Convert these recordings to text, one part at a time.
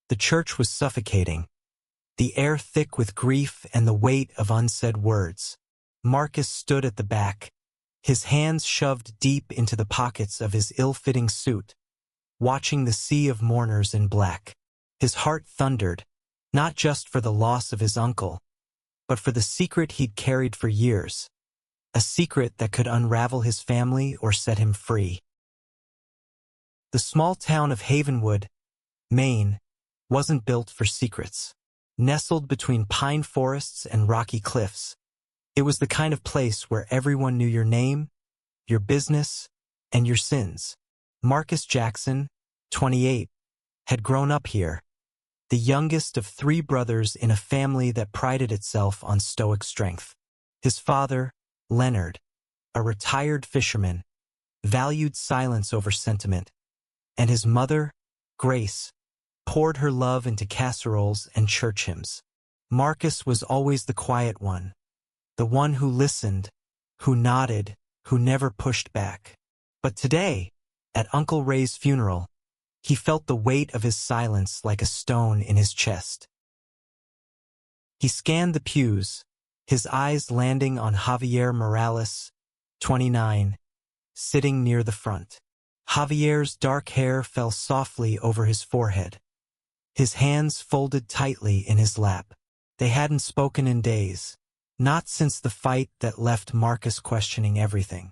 The church was suffocating, the air thick with grief and the weight of unsaid words. Marcus stood at the back, his hands shoved deep into the pockets of his ill-fitting suit, watching the sea of mourners in black. His heart thundered, not just for the loss of his uncle, but for the secret he'd carried for years, a secret that could unravel his family or set him free. The small town of Havenwood, Maine, wasn't built for secrets. Nestled between pine forests and rocky cliffs, it was the kind of place where everyone knew your name, your business, and your sins. Marcus Jackson, 28, had grown up here, the youngest of 3 brothers in a family that prided itself on stoic strength. His father, Leonard, a retired fisherman, valued silence over sentiment, and his mother, Grace, poured her love into casseroles and church hymns. Marcus was always the quiet one, the one who listened, who nodded, who never pushed back. But today, at Uncle Ray's funeral, he felt the weight of his silence like a stone in his chest. He scanned the pews, his eyes landing on Javier Morales, 29, sitting near the front. Javier's dark hair fell softly over his forehead, his hands folded tightly in his lap. They hadn't spoken in days, not since the fight that left Marcus questioning everything.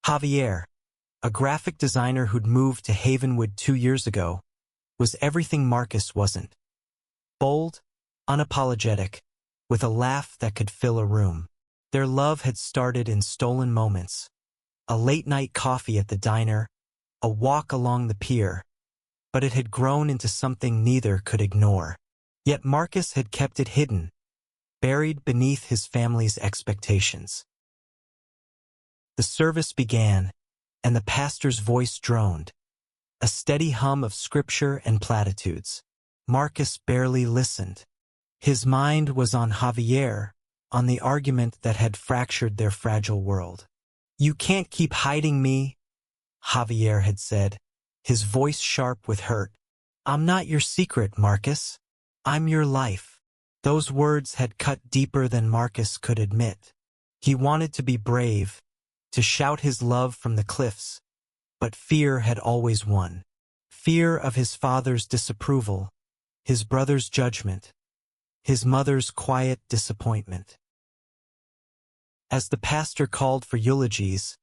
Javier, a graphic designer who'd moved to Havenwood 2 years ago, was everything Marcus wasn't. Bold, unapologetic, with a laugh that could fill a room. Their love had started in stolen moments, a late-night coffee at the diner, a walk along the pier, but it had grown into something neither could ignore. Yet Marcus had kept it hidden, buried beneath his family's expectations. The service began, and the pastor's voice droned, a steady hum of scripture and platitudes. Marcus barely listened. His mind was on Javier, on the argument that had fractured their fragile world. "You can't keep hiding me," Javier had said, his voice sharp with hurt. "I'm not your secret, Marcus. I'm your life." Those words had cut deeper than Marcus could admit. He wanted to be brave, to shout his love from the cliffs, but fear had always won. Fear of his father's disapproval, his brother's judgment, his mother's quiet disappointment. As the pastor called for eulogies,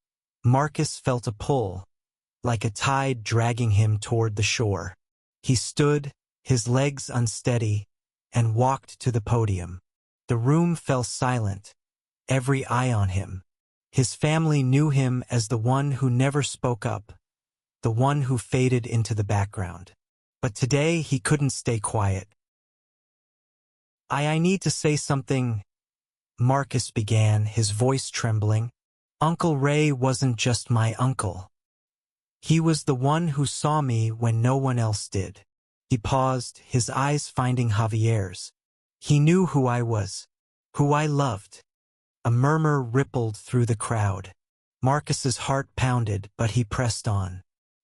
Marcus felt a pull, like a tide dragging him toward the shore. He stood, his legs unsteady, and walked to the podium. The room fell silent, every eye on him. His family knew him as the one who never spoke up, the one who faded into the background. But today he couldn't stay quiet. I need to say something," Marcus began, his voice trembling. "Uncle Ray wasn't just my uncle. He was the one who saw me when no one else did." He paused, his eyes finding Javier's. "He knew who I was, who I loved." A murmur rippled through the crowd. Marcus's heart pounded, but he pressed on.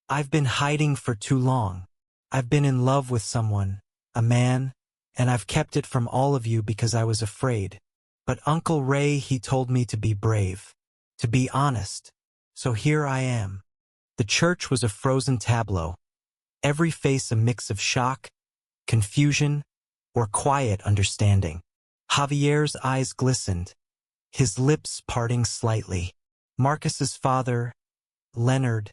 "I've been hiding for too long. I've been in love with someone, a man, and I've kept it from all of you because I was afraid. But Uncle Ray, he told me to be brave, to be honest. So here I am." The church was a frozen tableau, every face a mix of shock, confusion, or quiet understanding. Javier's eyes glistened, his lips parting slightly. Marcus's father, Leonard,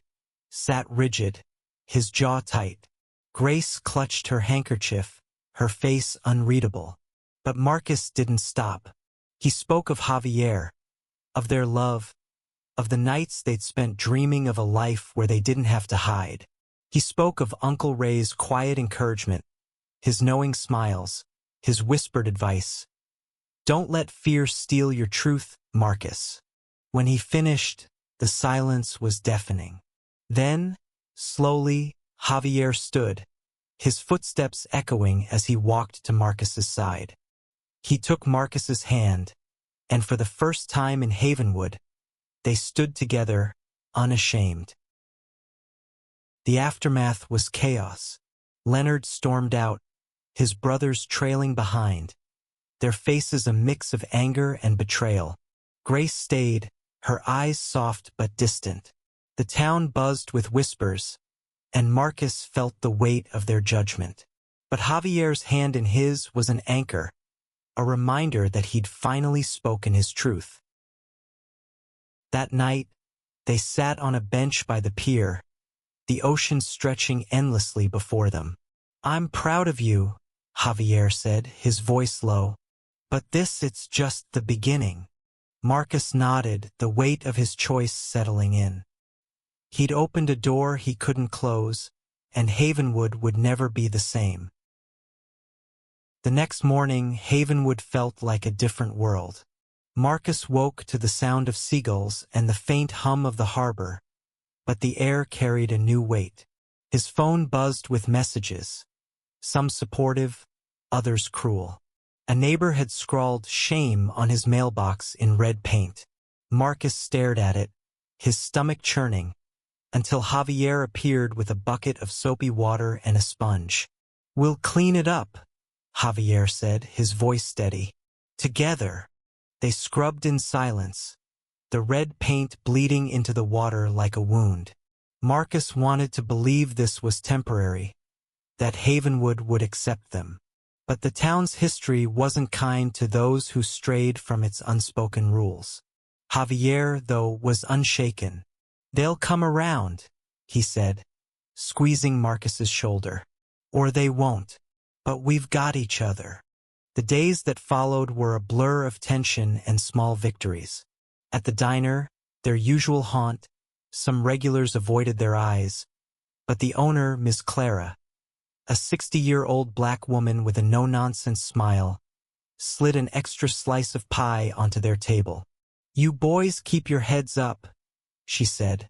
sat rigid, his jaw tight. Grace clutched her handkerchief, her face unreadable. But Marcus didn't stop. He spoke of Javier, of their love, of the nights they'd spent dreaming of a life where they didn't have to hide. He spoke of Uncle Ray's quiet encouragement, his knowing smiles, his whispered advice. "Don't let fear steal your truth, Marcus." When he finished, the silence was deafening. Then, slowly, Javier stood, his footsteps echoing as he walked to Marcus's side. He took Marcus's hand, and for the first time in Havenwood, they stood together, unashamed. The aftermath was chaos. Leonard stormed out, his brothers trailing behind, their faces a mix of anger and betrayal. Grace stayed, her eyes soft but distant. The town buzzed with whispers, and Marcus felt the weight of their judgment. But Javier's hand in his was an anchor, a reminder that he'd finally spoken his truth. That night, they sat on a bench by the pier, the ocean stretching endlessly before them. "I'm proud of you," Javier said, his voice low. "But it's just the beginning." Marcus nodded, the weight of his choice settling in. He'd opened a door he couldn't close, and Havenwood would never be the same. The next morning, Havenwood felt like a different world. Marcus woke to the sound of seagulls and the faint hum of the harbor, but the air carried a new weight. His phone buzzed with messages, some supportive, others cruel. A neighbor had scrawled shame on his mailbox in red paint. Marcus stared at it, his stomach churning, until Javier appeared with a bucket of soapy water and a sponge. "We'll clean it up," Javier said, his voice steady. Together, they scrubbed in silence, the red paint bleeding into the water like a wound. Marcus wanted to believe this was temporary, that Havenwood would accept them. But the town's history wasn't kind to those who strayed from its unspoken rules. Javier, though, was unshaken. "They'll come around," he said, squeezing Marcus's shoulder. "Or they won't. But we've got each other." The days that followed were a blur of tension and small victories. At the diner, their usual haunt, some regulars avoided their eyes, but the owner, Miss Clara, a 60-year-old black woman with a no-nonsense smile, slid an extra slice of pie onto their table. "You boys keep your heads up," she said,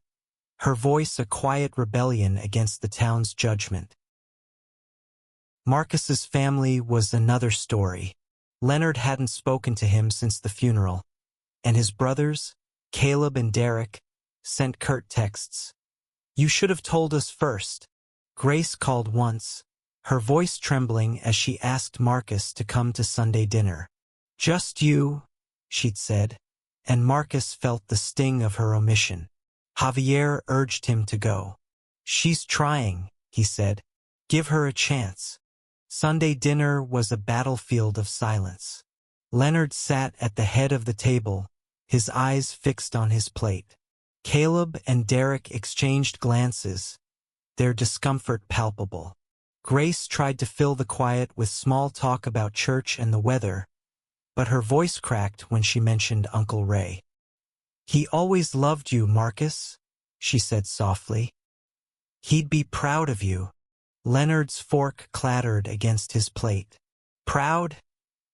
her voice a quiet rebellion against the town's judgment. Marcus's family was another story. Leonard hadn't spoken to him since the funeral, and his brothers, Caleb and Derek, sent curt texts. "You should have told us first." Grace called once, her voice trembling as she asked Marcus to come to Sunday dinner. "Just you," she'd said, and Marcus felt the sting of her omission. Javier urged him to go. "She's trying," he said. "Give her a chance." Sunday dinner was a battlefield of silence. Leonard sat at the head of the table, his eyes fixed on his plate. Caleb and Derek exchanged glances, their discomfort palpable. Grace tried to fill the quiet with small talk about church and the weather, but her voice cracked when she mentioned Uncle Ray. "He always loved you, Marcus," she said softly. "He'd be proud of you." Leonard's fork clattered against his plate. "Proud?"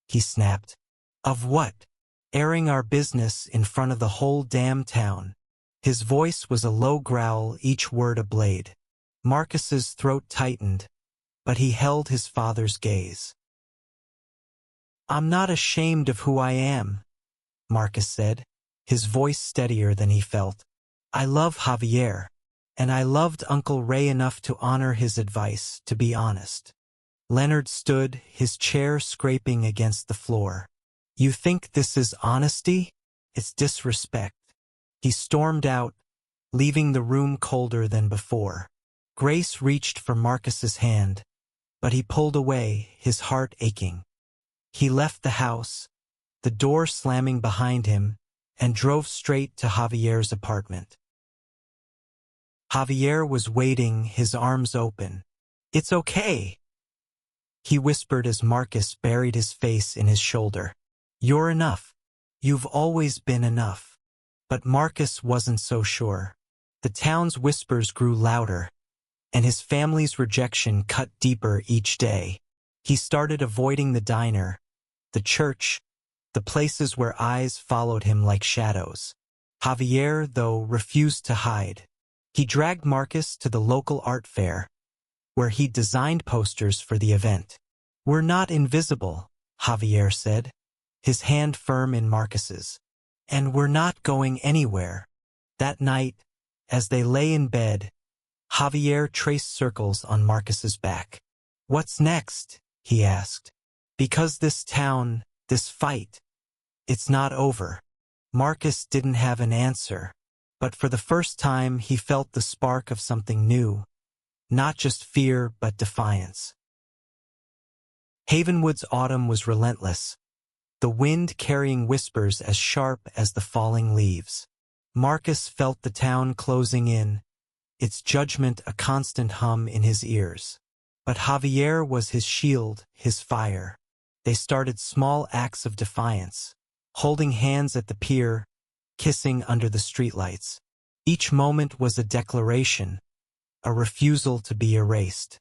he snapped. "Of what?" "Airing our business in front of the whole damn town." His voice was a low growl, each word a blade. Marcus's throat tightened, but he held his father's gaze. "I'm not ashamed of who I am," Marcus said, his voice steadier than he felt. "I love Javier, and I loved Uncle Ray enough to honor his advice, to be honest." Leonard stood, his chair scraping against the floor. "You think this is honesty? It's disrespect." He stormed out, leaving the room colder than before. Grace reached for Marcus's hand, but he pulled away, his heart aching. He left the house, the door slamming behind him, and drove straight to Javier's apartment. Javier was waiting, his arms open. "It's okay," he whispered as Marcus buried his face in his shoulder. "You're enough. You've always been enough." But Marcus wasn't so sure. The town's whispers grew louder, and his family's rejection cut deeper each day. He started avoiding the diner, the church, the places where eyes followed him like shadows. Javier, though, refused to hide. He dragged Marcus to the local art fair, where he designed posters for the event. "We're not invisible," Javier said, his hand firm in Marcus's. "And we're not going anywhere." That night, as they lay in bed, Javier traced circles on Marcus's back. "What's next?" he asked. Because this town, this fight, it's not over. Marcus didn't have an answer, but for the first time he felt the spark of something new, not just fear but defiance. Havenwood's autumn was relentless, the wind carrying whispers as sharp as the falling leaves. Marcus felt the town closing in, its judgment a constant hum in his ears. But Javier was his shield, his fire. They started small acts of defiance, holding hands at the pier, kissing under the streetlights. Each moment was a declaration, a refusal to be erased.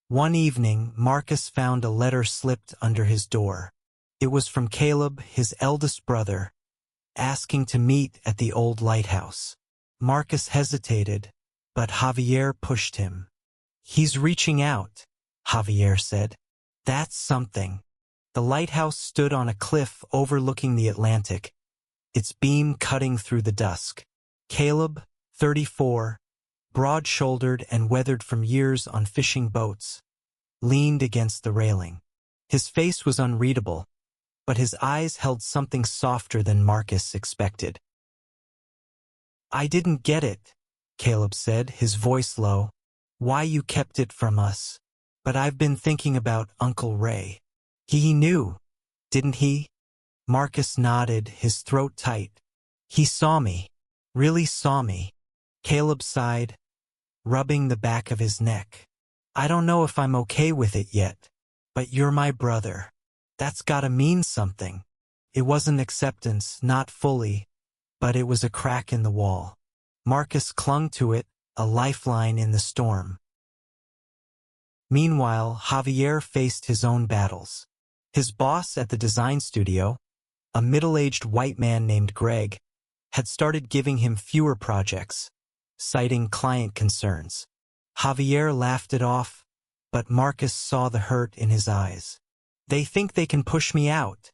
One evening, Marcus found a letter slipped under his door. It was from Caleb, his eldest brother, asking to meet at the old lighthouse. Marcus hesitated, but Javier pushed him. "He's reaching out," Javier said. "That's something." The lighthouse stood on a cliff overlooking the Atlantic, its beam cutting through the dusk. Caleb, 34, broad-shouldered and weathered from years on fishing boats, leaned against the railing. His face was unreadable, but his eyes held something softer than Marcus expected. "I didn't get it," Caleb said, his voice low. "Why you kept it from us. But I've been thinking about Uncle Ray. He knew, didn't he?" Marcus nodded, his throat tight. "He saw me. Really saw me." Caleb sighed, rubbing the back of his neck. "I don't know if I'm okay with it yet, but you're my brother. That's gotta mean something." It wasn't acceptance, not fully, but it was a crack in the wall. Marcus clung to it, a lifeline in the storm. Meanwhile, Javier faced his own battles. His boss at the design studio, a middle-aged white man named Greg, had started giving him fewer projects, citing client concerns. Javier laughed it off, but Marcus saw the hurt in his eyes. "They think they can push me out,"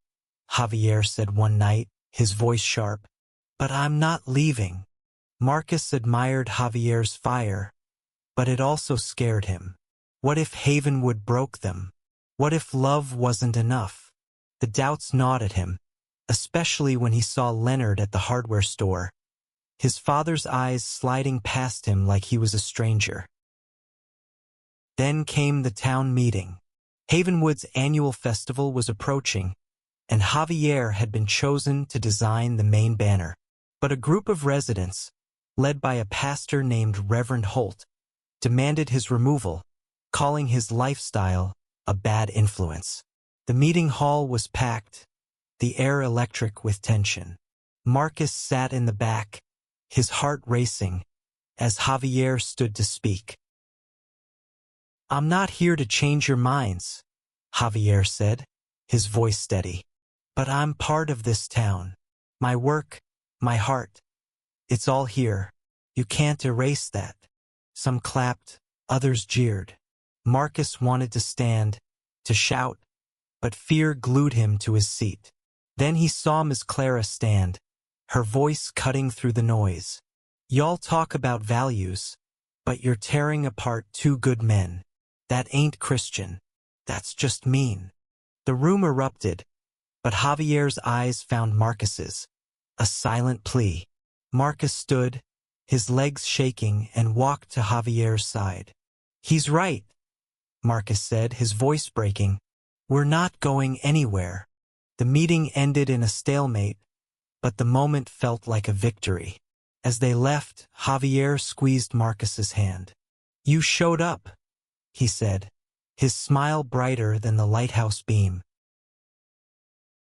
Javier said one night, his voice sharp. "But I'm not leaving." Marcus admired Javier's fire, but it also scared him. What if Havenwood broke them? What if love wasn't enough? The doubts gnawed at him, especially when he saw Leonard at the hardware store, his father's eyes sliding past him like he was a stranger. Then came the town meeting. Havenwood's annual festival was approaching, and Javier had been chosen to design the main banner. But a group of residents, led by a pastor named Reverend Holt, demanded his removal, calling his lifestyle a bad influence. The meeting hall was packed, the air electric with tension. Marcus sat in the back, his heart racing, as Javier stood to speak. "I'm not here to change your minds," Javier said, his voice steady. "But I'm part of this town. My work, my heart. It's all here. You can't erase that." Some clapped, others jeered. Marcus wanted to stand, to shout, but fear glued him to his seat. Then he saw Miss Clara stand, her voice cutting through the noise. "Y'all talk about values, but you're tearing apart two good men. That ain't Christian. That's just mean." The room erupted, but Javier's eyes found Marcus's, a silent plea. Marcus stood, his legs shaking, and walked to Javier's side. "He's right," Marcus said, his voice breaking. "We're not going anywhere." The meeting ended in a stalemate, but the moment felt like a victory. As they left, Javier squeezed Marcus's hand. "You showed up," he said, his smile brighter than the lighthouse beam.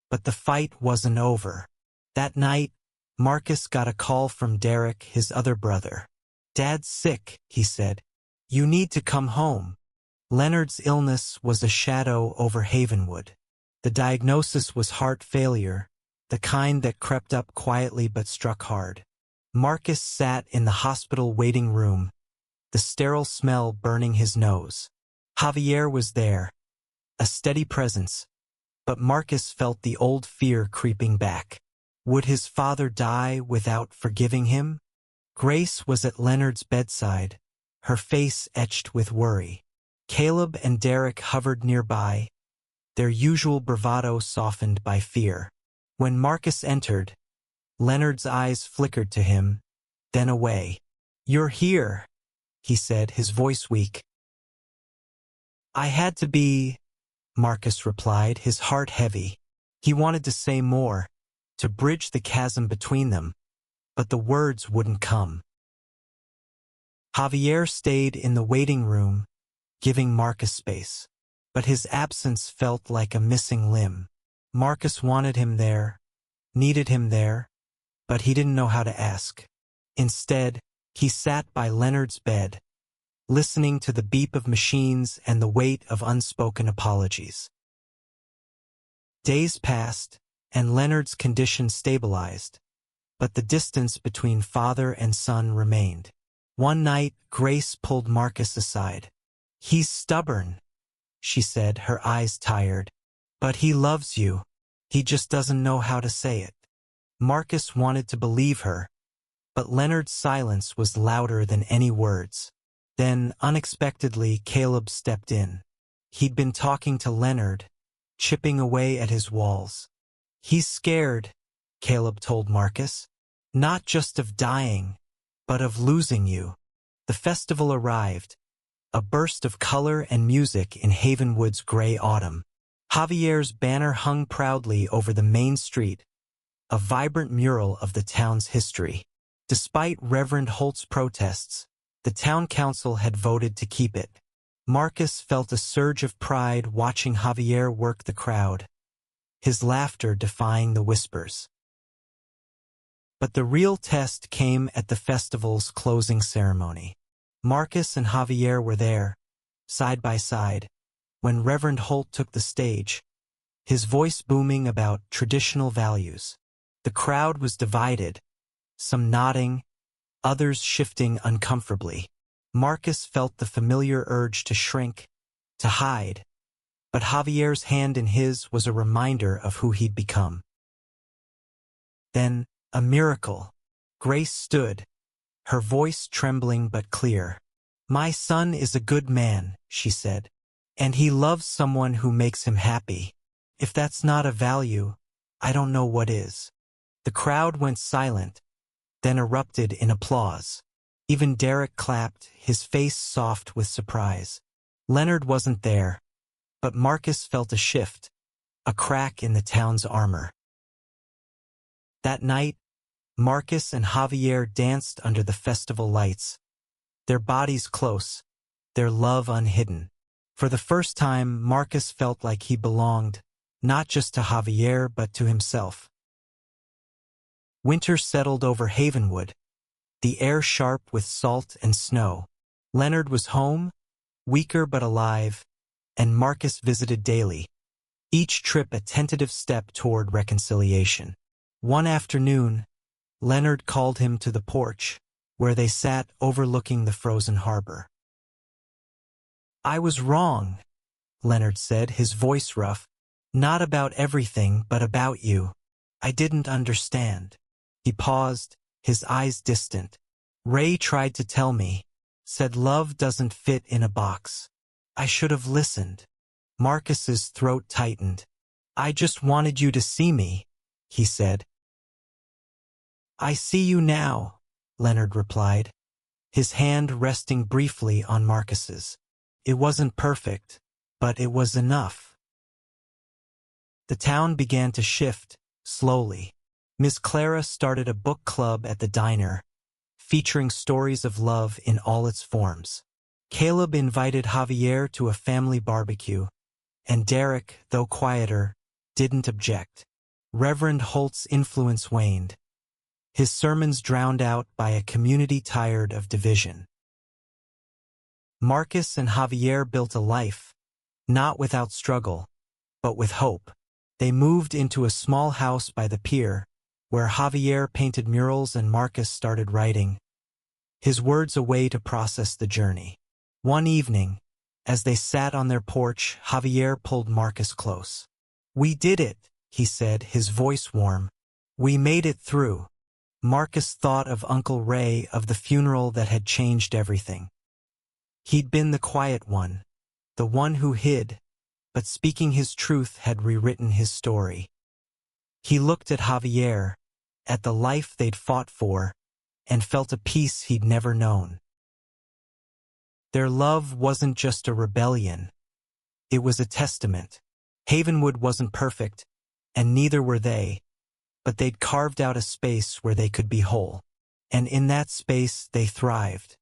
But the fight wasn't over. That night, Marcus got a call from Derek, his other brother. "Dad's sick," he said. "You need to come home." Leonard's illness was a shadow over Havenwood. The diagnosis was heart failure, the kind that crept up quietly but struck hard. Marcus sat in the hospital waiting room, the sterile smell burning his nose. Javier was there, a steady presence, but Marcus felt the old fear creeping back. Would his father die without forgiving him? Grace was at Leonard's bedside, her face etched with worry. Caleb and Derek hovered nearby, their usual bravado softened by fear. When Marcus entered, Leonard's eyes flickered to him, then away. "You're here," he said, his voice weak. "I had to be," Marcus replied, his heart heavy. He wanted to say more, to bridge the chasm between them, but the words wouldn't come. Javier stayed in the waiting room, giving Marcus space, but his absence felt like a missing limb. Marcus wanted him there, needed him there, but he didn't know how to ask. Instead, he sat by Leonard's bed, listening to the beep of machines and the weight of unspoken apologies. Days passed, and Leonard's condition stabilized, but the distance between father and son remained. One night, Grace pulled Marcus aside. "He's stubborn," she said, her eyes tired. "But he loves you. He just doesn't know how to say it." Marcus wanted to believe her, but Leonard's silence was louder than any words. Then, unexpectedly, Caleb stepped in. He'd been talking to Leonard, chipping away at his walls. "He's scared," Caleb told Marcus. "Not just of dying, but of losing you." The festival arrived, a burst of color and music in Havenwood's gray autumn. Javier's banner hung proudly over the main street, a vibrant mural of the town's history. Despite Reverend Holt's protests, the town council had voted to keep it. Marcus felt a surge of pride watching Javier work the crowd, his laughter defying the whispers. But the real test came at the festival's closing ceremony. Marcus and Javier were there, side by side, when Reverend Holt took the stage, his voice booming about traditional values. The crowd was divided, some nodding, others shifting uncomfortably. Marcus felt the familiar urge to shrink, to hide, but Javier's hand in his was a reminder of who he'd become. Then, a miracle. Grace stood, her voice trembling but clear. "My son is a good man," she said, "and he loves someone who makes him happy. If that's not a value, I don't know what is." The crowd went silent, then erupted in applause. Even Derek clapped, his face soft with surprise. Leonard wasn't there, but Marcus felt a shift, a crack in the town's armor. That night, Marcus and Javier danced under the festival lights, their bodies close, their love unhidden. For the first time, Marcus felt like he belonged, not just to Javier but to himself. Winter settled over Havenwood, the air sharp with salt and snow. Leonard was home, weaker but alive, and Marcus visited daily, each trip a tentative step toward reconciliation. One afternoon, Leonard called him to the porch, where they sat overlooking the frozen harbor. "I was wrong," Leonard said, his voice rough. "Not about everything, but about you. I didn't understand." He paused, his eyes distant. "Ray tried to tell me, said love doesn't fit in a box. I should have listened." Marcus's throat tightened. "I just wanted you to see me," he said. "I see you now," Leonard replied, his hand resting briefly on Marcus's. "It wasn't perfect, but it was enough." The town began to shift, slowly. Miss Clara started a book club at the diner, featuring stories of love in all its forms. Caleb invited Javier to a family barbecue, and Derek, though quieter, didn't object. Reverend Holt's influence waned, his sermons drowned out by a community tired of division. Marcus and Javier built a life, not without struggle, but with hope. They moved into a small house by the pier, where Javier painted murals and Marcus started writing, his words a way to process the journey. One evening, as they sat on their porch, Javier pulled Marcus close. "We did it," he said, his voice warm. "We made it through." Marcus thought of Uncle Ray, of the funeral that had changed everything. He'd been the quiet one, the one who hid, but speaking his truth had rewritten his story. He looked at Javier, at the life they'd fought for, and felt a peace he'd never known. Their love wasn't just a rebellion, it was a testament. Havenwood wasn't perfect, and neither were they, but they'd carved out a space where they could be whole. And in that space they thrived.